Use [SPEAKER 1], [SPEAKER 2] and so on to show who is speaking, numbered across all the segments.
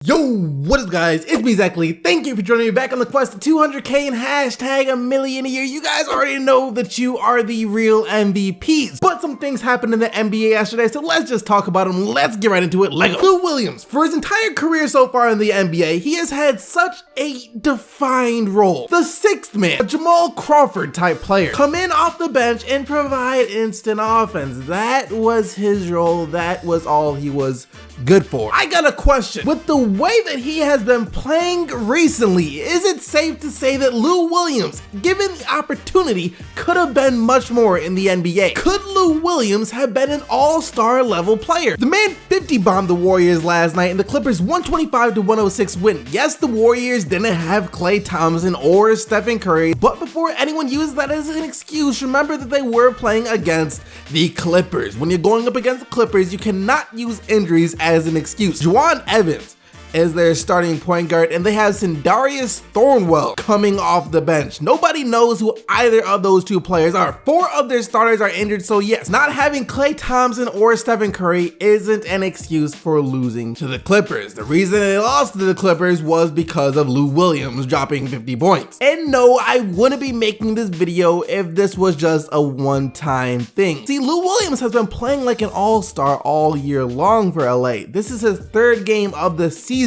[SPEAKER 1] Yo, what is up guys? It's me, Exactly. Thank you for joining me back on the quest to 200K and hashtag a million a year. You guys already know that you are the real MVPs, but some things happened in the NBA yesterday, so let's just talk about them. Let's get right into it. Lego. Lou Williams, for his entire career so far in the NBA, he has had such a defined role. The sixth man, a Jamal Crawford type player. Come in off the bench and provide instant offense. That was his role. That was all he was good for. I got a question. With the way that he has been playing recently, is it safe to say that Lou Williams, given the opportunity, could have been much more in the NBA? Could Lou Williams have been an all-star level player? The man 50-bombed the Warriors last night in the Clippers' 125-106 win. Yes, the Warriors didn't have Klay Thompson or Stephen Curry, but before anyone uses that as an excuse, remember that they were playing against the Clippers. When you're going up against the Clippers, you cannot use injuries as an excuse. Juwan Evans is their starting point guard, and they have Sindarius Thornwell coming off the bench. Nobody knows who either of those two players are. 4 of their starters are injured, so yes, not having Klay Thompson or Stephen Curry isn't an excuse for losing to the Clippers. The reason they lost to the Clippers was because of Lou Williams dropping 50 points. And no, I wouldn't be making this video if this was just a one-time thing. See, Lou Williams has been playing like an all-star all year long for LA. This is his 3rd game of the season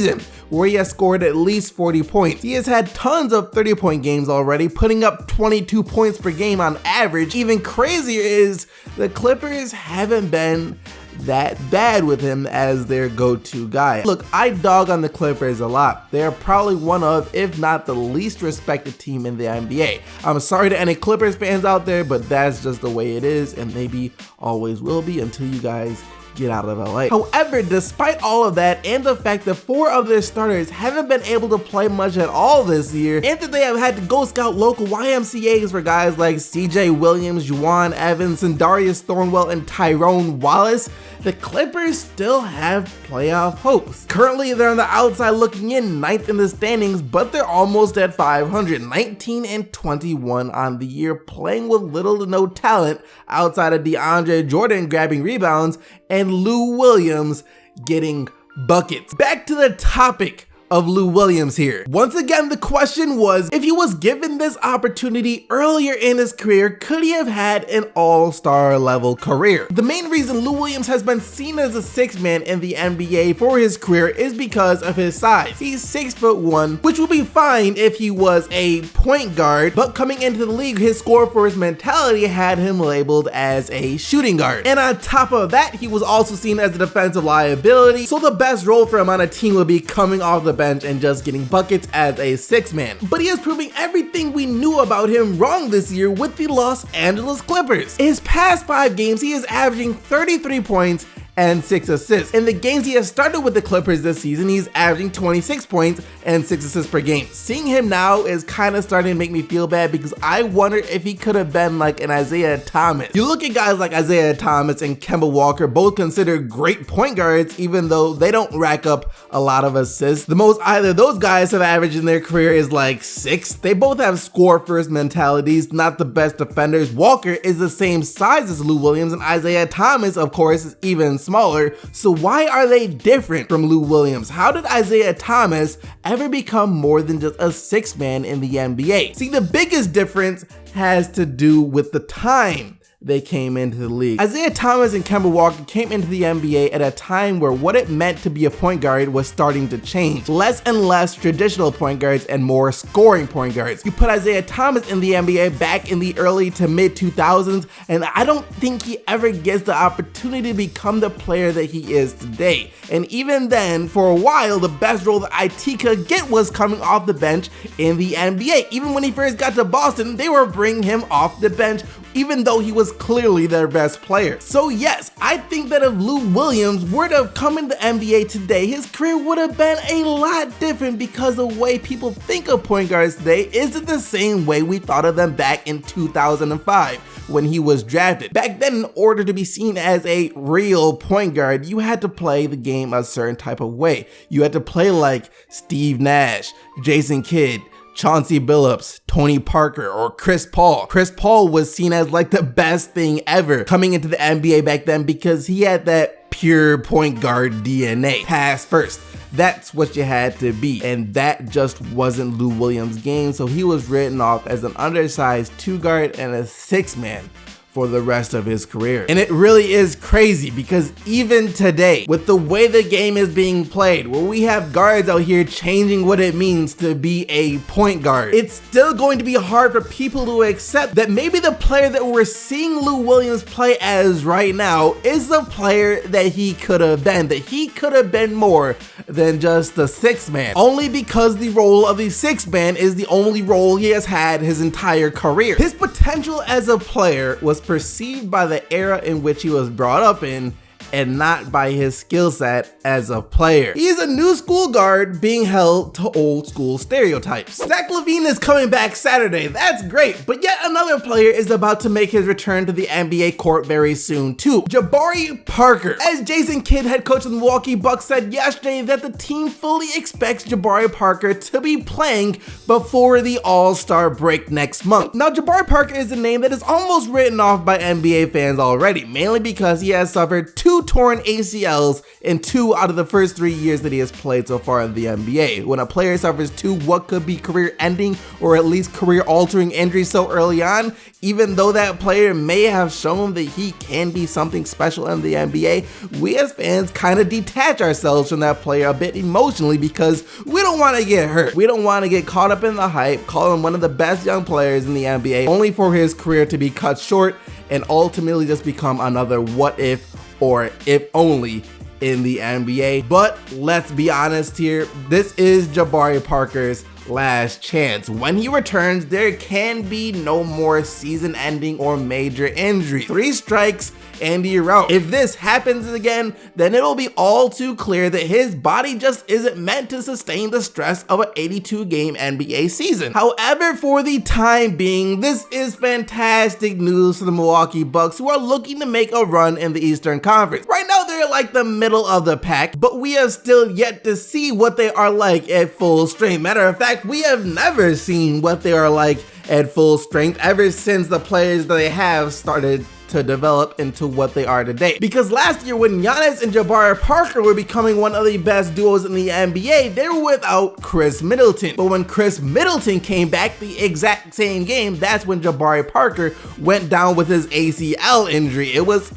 [SPEAKER 1] where he has scored at least 40 points. He has had tons of 30-point games already, putting up 22 points per game on average. Even crazier is the Clippers haven't been that bad with him as their go-to guy. Look, I dog on the Clippers a lot. They're probably one of, if not the least respected team in the NBA. I'm sorry to any Clippers fans out there, but that's just the way it is, and maybe always will be until you guys get out of LA. However, despite all of that and the fact that 4 of their starters haven't been able to play much at all this year, and that they have had to go scout local YMCAs for guys like CJ Williams, Juwan Evans, and Darius Thornwell, and Tyrone Wallace, the Clippers still have playoff hopes. Currently, they're on the outside looking in, 9th in the standings, but they're almost at 500, 19-21 on the year, playing with little to no talent outside of DeAndre Jordan grabbing rebounds and Lou Williams getting buckets. Back to the topic of Lou Williams here. Once again, the question was, if he was given this opportunity earlier in his career, could he have had an all-star level career? The main reason Lou Williams has been seen as a 6th man in the NBA for his career is because of his size. He's 6'1", which would be fine if he was a point guard, but coming into the league, his score first mentality had him labeled as a shooting guard. And on top of that, he was also seen as a defensive liability, so the best role for him on a team would be coming off the bench and just getting buckets as a 6th man. But he is proving everything we knew about him wrong this year with the Los Angeles Clippers. In his past 5 games, he is averaging 33 points and 6 assists. In the games he has started with the Clippers this season, he's averaging 26 points and 6 assists per game. Seeing him now is kind of starting to make me feel bad because I wonder if he could have been like an Isaiah Thomas. You look at guys like Isaiah Thomas and Kemba Walker, both considered great point guards, even though they don't rack up a lot of assists. The most either of those guys have averaged in their career is like 6. They both have score first mentalities, not the best defenders. Walker is the same size as Lou Williams, and Isaiah Thomas, of course, is even smaller. So why are they different from Lou Williams? How did Isaiah Thomas ever become more than just a 6th man in the NBA? See, the biggest difference has to do with the time they came into the league. Isaiah Thomas and Kemba Walker came into the NBA at a time where what it meant to be a point guard was starting to change. Less and less traditional point guards and more scoring point guards. You put Isaiah Thomas in the NBA back in the early to mid 2000s, and I don't think he ever gets the opportunity to become the player that he is today. And even then, for a while, the best role that IT could get was coming off the bench in the NBA. Even when he first got to Boston, they were bringing him off the bench, even though he was clearly their best player. So yes, I think that if Lou Williams were to have come in the NBA today, his career would have been a lot different because the way people think of point guards today isn't the same way we thought of them back in 2005 when he was drafted. Back then, in order to be seen as a real point guard, you had to play the game a certain type of way. You had to play like Steve Nash, Jason Kidd, Chauncey Billups, Tony Parker, or Chris Paul. Chris Paul was seen as like the best thing ever coming into the NBA back then because he had that pure point guard DNA. Pass first. That's what you had to be, and that just wasn't Lou Williams' game, so he was written off as an undersized 2-guard and a 6-man for the rest of his career. And it really is crazy because even today, with the way the game is being played, where we have guards out here changing what it means to be a point guard, it's still going to be hard for people to accept that maybe the player that we're seeing Lou Williams play as right now is the player that he could have been, that he could have been more than just the 6-man, only because the role of the 6-man is the only role he has had his entire career. His potential as a player was perceived by the era in which he was brought up in and not by his skill set as a player. He's a new school guard being held to old school stereotypes. Zach LaVine is coming back Saturday, that's great, but yet another player is about to make his return to the NBA court very soon too. Jabari Parker. As Jason Kidd, head coach of the Milwaukee Bucks, said yesterday that the team fully expects Jabari Parker to be playing before the All-Star break next month. Now, Jabari Parker is a name that is almost written off by NBA fans already, mainly because he has suffered 2 torn ACLs in 2 out of the first 3 years that he has played so far in the NBA. When a player suffers 2 what could be career-ending or at least career-altering injuries so early on, even though that player may have shown that he can be something special in the NBA, we as fans kind of detach ourselves from that player a bit emotionally because we don't want to get hurt. We don't want to get caught up in the hype, call him one of the best young players in the NBA, only for his career to be cut short and ultimately just become another what if or if only in the NBA. But let's be honest here, this is Jabari Parker's last chance. When he returns, there can be no more season-ending or major injury. 3 strikes and you're out. If this happens again, then it'll be all too clear that his body just isn't meant to sustain the stress of an 82-game NBA season. However, for the time being, this is fantastic news for the Milwaukee Bucks, who are looking to make a run in the Eastern Conference. Right now, they're like the middle of the pack, but we have still yet to see what they are like at full strength. Matter of fact, we have never seen what they are like at full strength ever since the players that they have started to develop into what they are today. Because last year when Giannis and Jabari Parker were becoming one of the best duos in the NBA, they were without Chris Middleton. But when Chris Middleton came back the exact same game, that's when Jabari Parker went down with his ACL injury. It was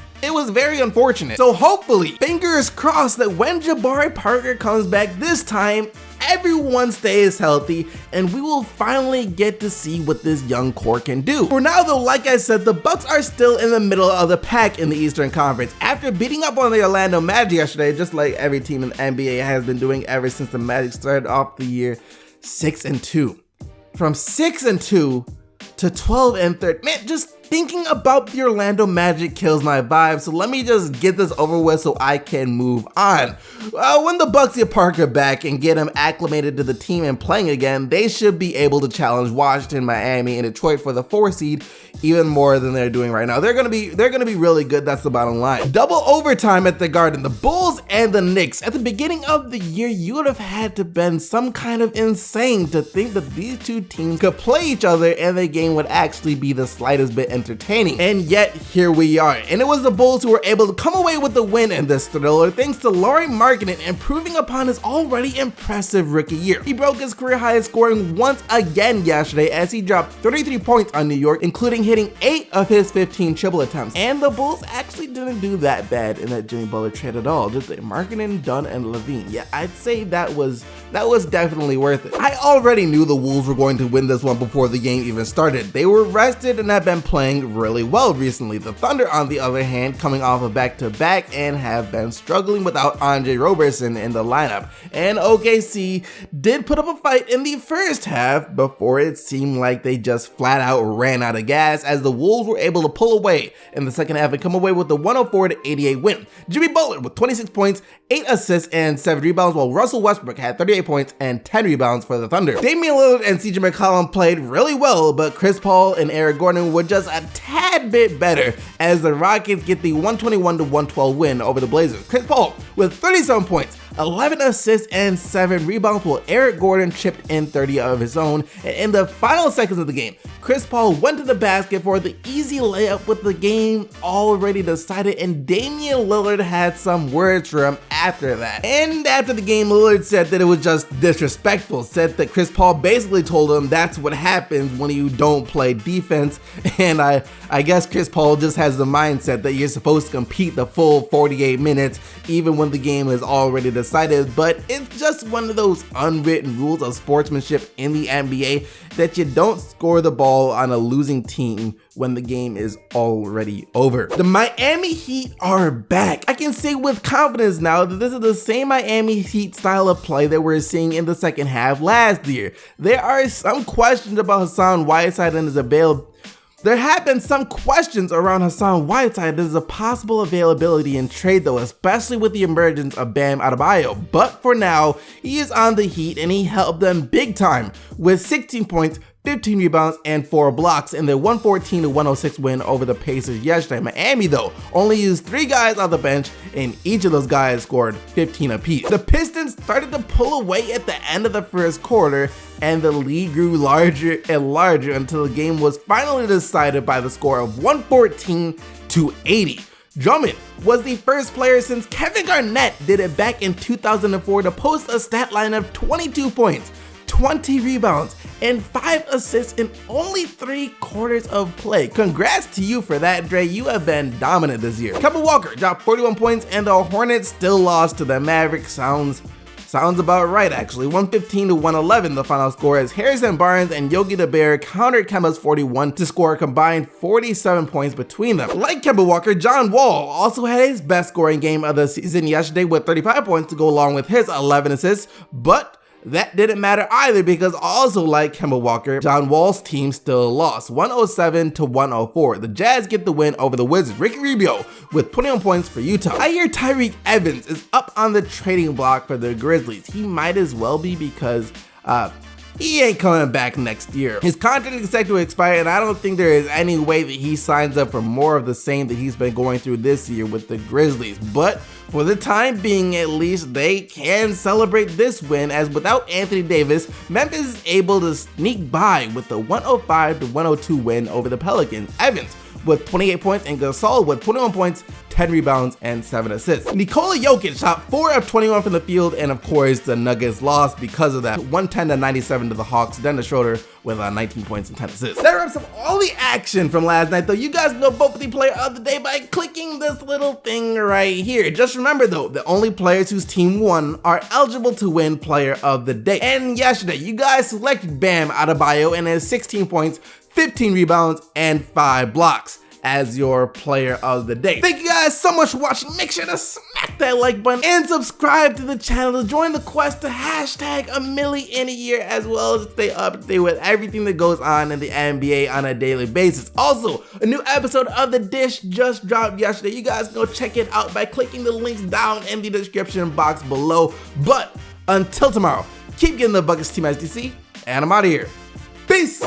[SPEAKER 1] very unfortunate. So hopefully, fingers crossed that when Jabari Parker comes back this time, everyone stays healthy and we will finally get to see what this young core can do. For now though, like I said, the Bucks are still in the middle of the pack in the Eastern Conference. After beating up on the Orlando Magic yesterday, just like every team in the NBA has been doing ever since the Magic started off the year 6-2. From 6-2 to 12-3. Man, just thinking about the Orlando Magic kills my vibe, so let me just get this over with so I can move on. When the Bucks get Parker back and get him acclimated to the team and playing again, they should be able to challenge Washington, Miami, and Detroit for the 4 seed even more than they're doing right now. They're gonna be really good, that's the bottom line. Double overtime at the Garden, the Bulls and the Knicks. At the beginning of the year, you would have had to been some kind of insane to think that these 2 teams could play each other and the game would actually be the slightest bit entertaining. And yet, here we are. And it was the Bulls who were able to come away with the win in this thriller thanks to Lauri Markkanen improving upon his already impressive rookie year. He broke his career high scoring once again yesterday as he dropped 33 points on New York, including hitting 8 of his 15 triple attempts. And the Bulls actually didn't do that bad in that Jimmy Butler trade at all. Just Markkanen, Dunn, and LaVine. Yeah, I'd say that was definitely worth it. I already knew the Wolves were going to win this one before the game even started. They were rested and have been playing really well recently. The Thunder, on the other hand, coming off a back-to-back and have been struggling without Andre Roberson in the lineup. And OKC did put up a fight in the first half before it seemed like they just flat out ran out of gas, as the Wolves were able to pull away in the second half and come away with the 104-88 win. Jimmy Butler with 26 points, 8 assists, and 7 rebounds, while Russell Westbrook had 38 points and 10 rebounds for the Thunder. Damian Lillard and CJ McCollum played really well, but Chris Paul and Eric Gordon were just a tad bit better as the Rockets get the 121-112 win over the Blazers. Chris Paul with 37 points, 11 assists and 7 rebounds, while Eric Gordon chipped in 30 of his own. And in the final seconds of the game, Chris Paul went to the basket for the easy layup with the game already decided, and Damian Lillard had some words for him after that. And after the game, Lillard said that it was just disrespectful, said that Chris Paul basically told him that's what happens when you don't play defense. And I guess Chris Paul just has the mindset that you're supposed to compete the full 48 minutes even when the game is already decided, but it's just one of those unwritten rules of sportsmanship in the NBA that you don't score the ball on a losing team when the game is already over. The Miami Heat are back. I can say with confidence now that this is the same Miami Heat style of play that we're seeing in the second half last year. There are some questions about Hassan Whiteside and his availability. There have been some questions around Hassan Whiteside. There's a possible availability in trade though, especially with the emergence of Bam Adebayo. But for now, he is on the Heat and he helped them big time with 16 points, 15 rebounds, and 4 blocks in their 114-106 win over the Pacers yesterday. Miami, though, only used 3 guys on the bench, and each of those guys scored 15 apiece. The Pistons started to pull away at the end of the first quarter, and the lead grew larger and larger until the game was finally decided by the score of 114-80. Drummond was the first player since Kevin Garnett did it back in 2004 to post a stat line of 22 points, 20 rebounds, and 5 assists in only 3 quarters of play. Congrats to you for that, Dre. You have been dominant this year. Kemba Walker dropped 41 points and the Hornets still lost to the Mavericks. Sounds about right, actually. 115-111 the final score, as Harrison Barnes and Yogi DeBear countered Kemba's 41 to score a combined 47 points between them. Like Kemba Walker, John Wall also had his best scoring game of the season yesterday with 35 points to go along with his 11 assists, but that didn't matter either because also like Kemba Walker, John Wall's team still lost 107-104. The Jazz get the win over the Wizards. Ricky Rubio with 21 points for Utah. I hear Tyreke Evans is up on the trading block for the Grizzlies. He might as well be because he ain't coming back next year. His contract is set to expire, and I don't think there is any way that he signs up for more of the same that he's been going through this year with the Grizzlies. But for the time being, at least, they can celebrate this win, as without Anthony Davis, Memphis is able to sneak by with the 105-102 win over the Pelicans. Evans with 28 points and Gasol with 21 points, 10 rebounds, and 7 assists. Nikola Jokic shot 4 of 21 from the field, and of course the Nuggets lost because of that, 110-97 to the Hawks. Dennis Schroeder with 19 points and 10 assists. That wraps up all the action from last night, though. You guys know both the player of the day by clicking this little thing right here. Just remember though, the only players whose team won are eligible to win player of the day. And yesterday, you guys selected Bam Adebayo and his 16 points, 15 rebounds, and 5 blocks as your player of the day. Thank you guys so much for watching. Make sure to smack that like button and subscribe to the channel to join the quest to hashtag a milli in a year, as well as stay up to date with everything that goes on in the NBA on a daily basis. Also, a new episode of The Dish just dropped yesterday. You guys go check it out by clicking the links down in the description box below. But until tomorrow, keep getting the buckets, Team SDC, and I'm out of here. Peace!